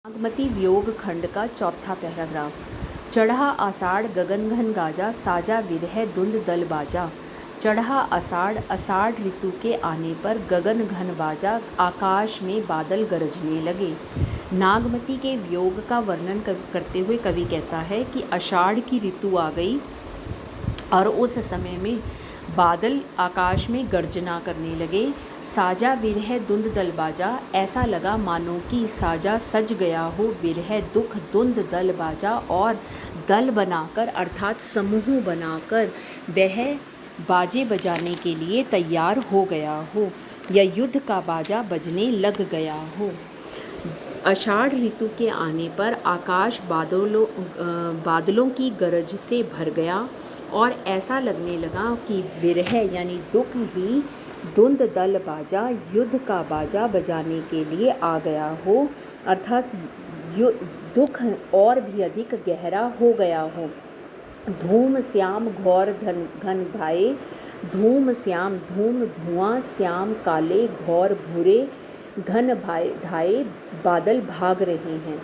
नागमती वियोग खंड का चौथा पैराग्राफ। चढ़ा आषाढ़ गगन घन गाजा, साजा विरह धुंध दल बाजा। चढ़ा आषाढ़, आषाढ़ ऋतु के आने पर गगन घन बाजा, आकाश में बादल गरजने लगे। नागमती के वियोग का वर्णन करते हुए कवि कहता है कि आषाढ़ की ऋतु आ गई और उस समय में बादल आकाश में गर्जना करने लगे। साजा विरह धुंध दल बाजा, ऐसा लगा मानो कि साजा सज गया हो, विरह दुख धुंध दल बाजा, और दल बनाकर अर्थात समूह बनाकर वह बाजे बजाने के लिए तैयार हो गया हो या युद्ध का बाजा बजने लग गया हो। आषाढ़ ऋतु के आने पर आकाश बादलों की गरज से भर गया और ऐसा लगने लगा कि विरह यानी दुख ही धुंध दल बाजा, युद्ध का बाजा बजाने के लिए आ गया हो, अर्थात दुख और भी अधिक गहरा हो गया हो। धूम श्याम घोर घन धाये, धूम श्याम धूम धुआं श्याम काले घोर भूरे घन धाये, बादल भाग रहे हैं।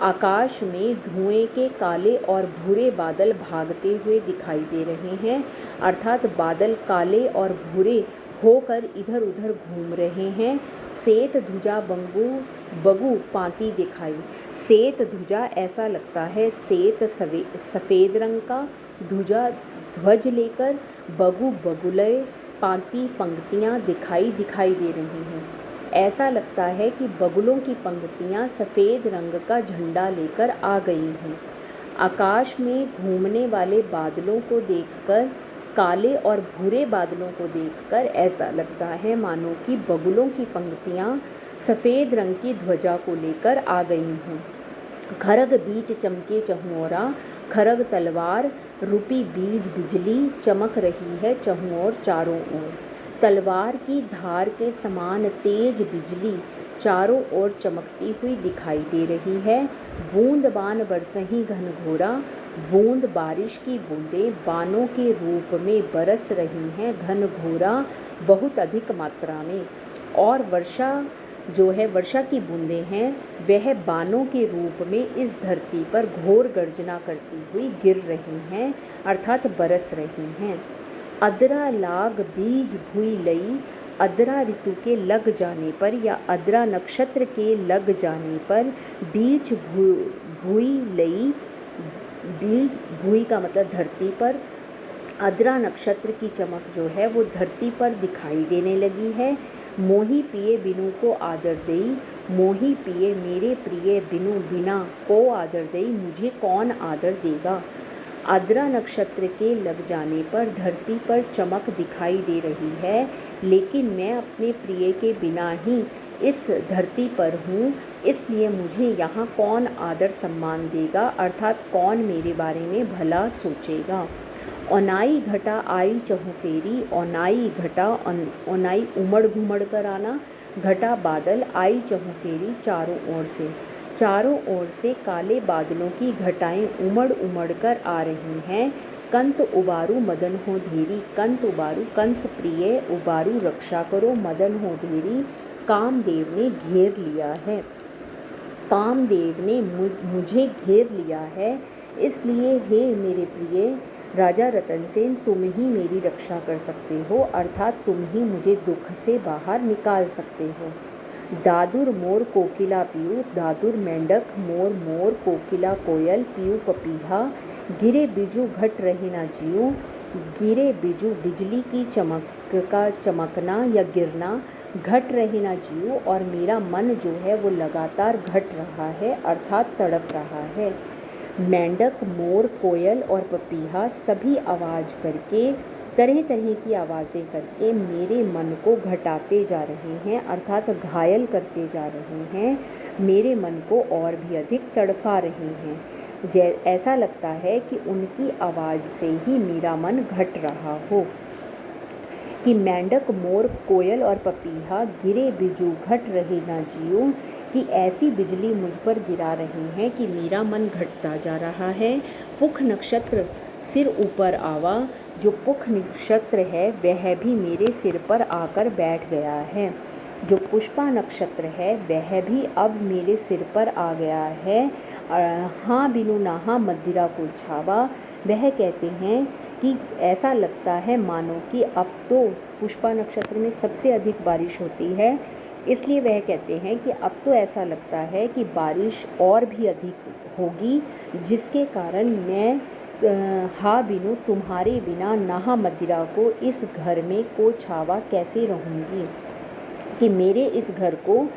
आकाश में धुएं के काले और भूरे बादल भागते हुए दिखाई दे रहे हैं, अर्थात बादल काले और भूरे होकर इधर उधर घूम रहे हैं। श्वेत ध्वजा बगु पाती दिखाई। श्वेत ध्वजा ऐसा लगता है श्वेत सफ़ेद रंग का, ध्वजा ध्वज लेकर बगु बगुलय पाती पंक्तियाँ दिखाई दे रही हैं। ऐसा लगता है कि बगुलों की पंक्तियाँ सफ़ेद रंग का झंडा लेकर आ गई हैं। आकाश में घूमने वाले बादलों को देखकर, काले और भूरे बादलों को देखकर ऐसा लगता है मानो कि बगुलों की पंक्तियाँ सफ़ेद रंग की ध्वजा को लेकर आ गई हों। खरग बीच चमके चहुओरा, खरग तलवार रूपी बीज बिजली चमक रही है चहुओर चारों ओर। तलवार की धार के समान तेज बिजली चारों ओर चमकती हुई दिखाई दे रही है। बूंद बान बरसहीं घनघोरा, बूंद बारिश की बूंदें बानों के रूप में बरस रही हैं घनघोरा, बहुत अधिक मात्रा में। और वर्षा जो है, वर्षा की बूंदें हैं, वह बानों के रूप में इस धरती पर घोर गर्जना करती हुई गिर रही हैं, अर्थात बरस रही हैं। अदरा लाग बीज भुई लई, अदरा ऋतु के लग जाने पर या अदरा नक्षत्र के लग जाने पर बीज भुई लई, बीज भुई का मतलब धरती पर, अदरा नक्षत्र की चमक जो है वो धरती पर दिखाई देने लगी है। मोही पिए बिनु को आदर देई, मोही पिए मेरे प्रिय बिनु बिना को आदर देई, मुझे कौन आदर देगा। आद्रा नक्षत्र के लग जाने पर धरती पर चमक दिखाई दे रही है, लेकिन मैं अपने प्रिय के बिना ही इस धरती पर हूँ, इसलिए मुझे यहाँ कौन आदर सम्मान देगा, अर्थात कौन मेरे बारे में भला सोचेगा। ओनाई घटा आई चहुफेरी, ओनाई घटा ओनाई उमड़ घुमड़ कर आना, घटा बादल आई चहुफेरी चारों ओर से। चारों ओर से काले बादलों की घटाएं उमड़ उमड़ कर आ रही हैं। कंत उबारू मदन हो धेरी, कंत उबारू कंत प्रिय उबारू रक्षा करो, मदन हो धेरी कामदेव ने घेर लिया है। कामदेव ने मुझे घेर लिया है, इसलिए हे मेरे प्रिय राजा रतन सेन, तुम ही मेरी रक्षा कर सकते हो, अर्थात तुम ही मुझे दुख से बाहर निकाल सकते हो। दादुर मोर कोकिला पीयू, दादुर मेंढक मोर मोर कोकिला कोयल पीयू पपीहा, गिरे बिजू घट रहे ना जियो, गिरे बिजू बिजली की चमक का चमकना या गिरना, घट रहे ना जियो, और मेरा मन जो है वो लगातार घट रहा है, अर्थात तड़प रहा है। मेंढक मोर कोयल और पपीहा सभी आवाज़ करके, तरह तरह की आवाज़ें करके मेरे मन को घटाते जा रहे हैं, अर्थात घायल करते जा रहे हैं, मेरे मन को और भी अधिक तड़फा रहे हैं। ऐसा लगता है कि उनकी आवाज़ से ही मेरा मन घट रहा हो। कि मेंढक मोर कोयल और पपीहा गिरे बिजू घट रहे ना जियो, कि ऐसी बिजली मुझ पर गिरा रही हैं कि मेरा मन घटता जा रहा है। पुख नक्षत्र सिर ऊपर आवा, जो पुख नक्षत्र है वह भी मेरे सिर पर आकर बैठ गया है। जो पुष्पा नक्षत्र है वह भी अब मेरे सिर पर आ गया है। हाँ बिनु नाहा मदिरा को छावा। वह कहते हैं कि ऐसा लगता है मानो कि अब तो पुष्पा नक्षत्र में सबसे अधिक बारिश होती है, इसलिए वह कहते हैं कि अब तो ऐसा लगता है कि बारिश और भी अधिक होगी, जिसके कारण मैं हा बिनु तुम्हारे बिना नाहा मदिरा को इस घर में को छावा कैसे रहूँगी, कि मेरे इस घर को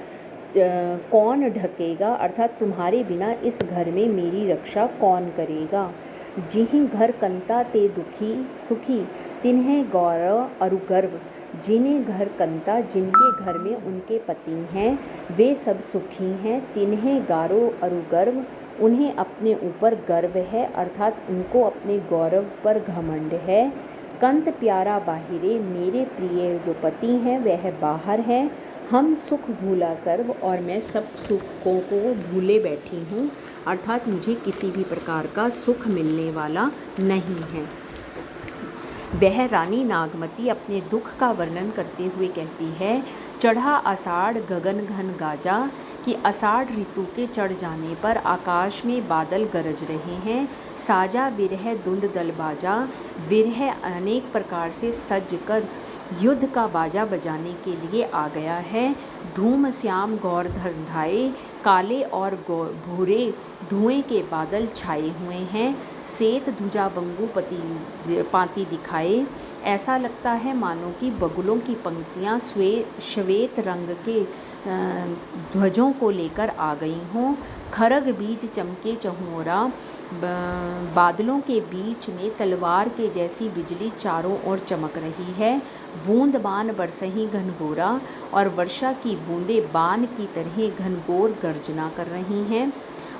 कौन ढकेगा, अर्थात तुम्हारे बिना इस घर में मेरी रक्षा कौन करेगा। जिहि घर कंता ते दुखी सुखी तिन्हें गौरव अरु गर्व। जिन्हें घर कंता, जिनके घर में उनके पति हैं, वे सब सुखी हैं। तिन्हें गारो अरु गर्व, उन्हें अपने ऊपर गर्व है, अर्थात उनको अपने गौरव पर घमंड है। कंत प्यारा बाहिरे, मेरे प्रिय जो पति हैं वह बाहर हैं। हम सुख भूला सर्व, और मैं सब सुखों को भूले बैठी हूँ, अर्थात मुझे किसी भी प्रकार का सुख मिलने वाला नहीं है। वह रानी नागमती अपने दुख का वर्णन करते हुए कहती है, चढ़ा आषाढ़ गगन घन गाजा, कि आषाढ़ ऋतु के चढ़ जाने पर आकाश में बादल गरज रहे हैं। साजा विरह धुंध दल बाजा, विरह अनेक प्रकार से सज कर युद्ध का बाजा बजाने के लिए आ गया है। धूम श्याम गौर धाए, काले और भूरे धुएं के बादल छाए हुए हैं। श्वेत ध्वजा बंगु पाती दिखाए, ऐसा लगता है मानो कि बगुलों की पंक्तियाँ श्वेत रंग के ध्वजों को लेकर आ गई हों। खरग बीज चमके चहुओरा, बादलों के बीच में तलवार के जैसी बिजली चारों ओर चमक रही है। बूंद बान बरसही घनघोरा, और वर्षा की बूंदें बान की तरह घनघोर गर्जना कर रही हैं।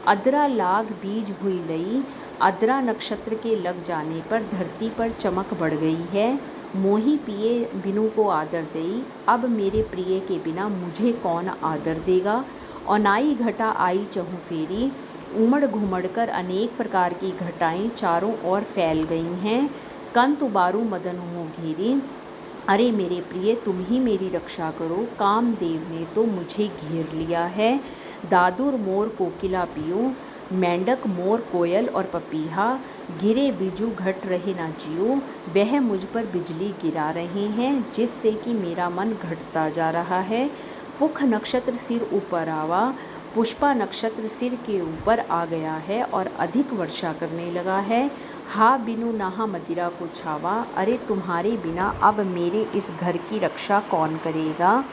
अदरा लाग बीज हुई लई, अदरा नक्षत्र के लग जाने पर धरती पर चमक बढ़ गई है। मोही पिए बिनु को आदर देई, अब मेरे प्रिय के बिना मुझे कौन आदर देगा। औनाई घटा आई चहु फेरी, उमड़ घुमड़ कर अनेक प्रकार की घटाएं चारों ओर फैल गई हैं। कंत उबारू मदन हो घेरी, अरे मेरे प्रिय तुम ही मेरी रक्षा करो, कामदेव ने तो मुझे घेर लिया है। दादुर मोर कोकिला पियो, मेंढक मोर कोयल और पपीहा, गिरे बिजू घट रहे ना जियो, वह मुझ पर बिजली गिरा रहे हैं, जिससे कि मेरा मन घटता जा रहा है। पुख नक्षत्र सिर ऊपर आवा, पुष्पा नक्षत्र सिर के ऊपर आ गया है और अधिक वर्षा करने लगा है। हा बिनु नाहा मदिरा को छावा, अरे तुम्हारे बिना अब मेरे इस घर की रक्षा कौन करेगा।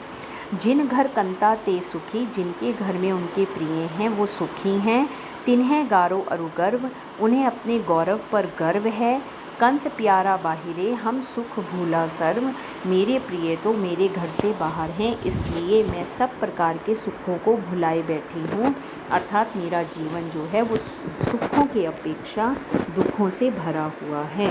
जिन घर कंता ते सुखी, जिनके घर में उनके प्रिय हैं वो सुखी हैं। तिन्हें गारो अरु गर्व, उन्हें अपने गौरव पर गर्व है। कंत प्यारा बाहिरे, हम सुख भूला सर्व, मेरे प्रिय तो मेरे घर से बाहर हैं, इसलिए मैं सब प्रकार के सुखों को भुलाए बैठी हूँ, अर्थात मेरा जीवन जो है वो सुखों की अपेक्षा दुखों से भरा हुआ है।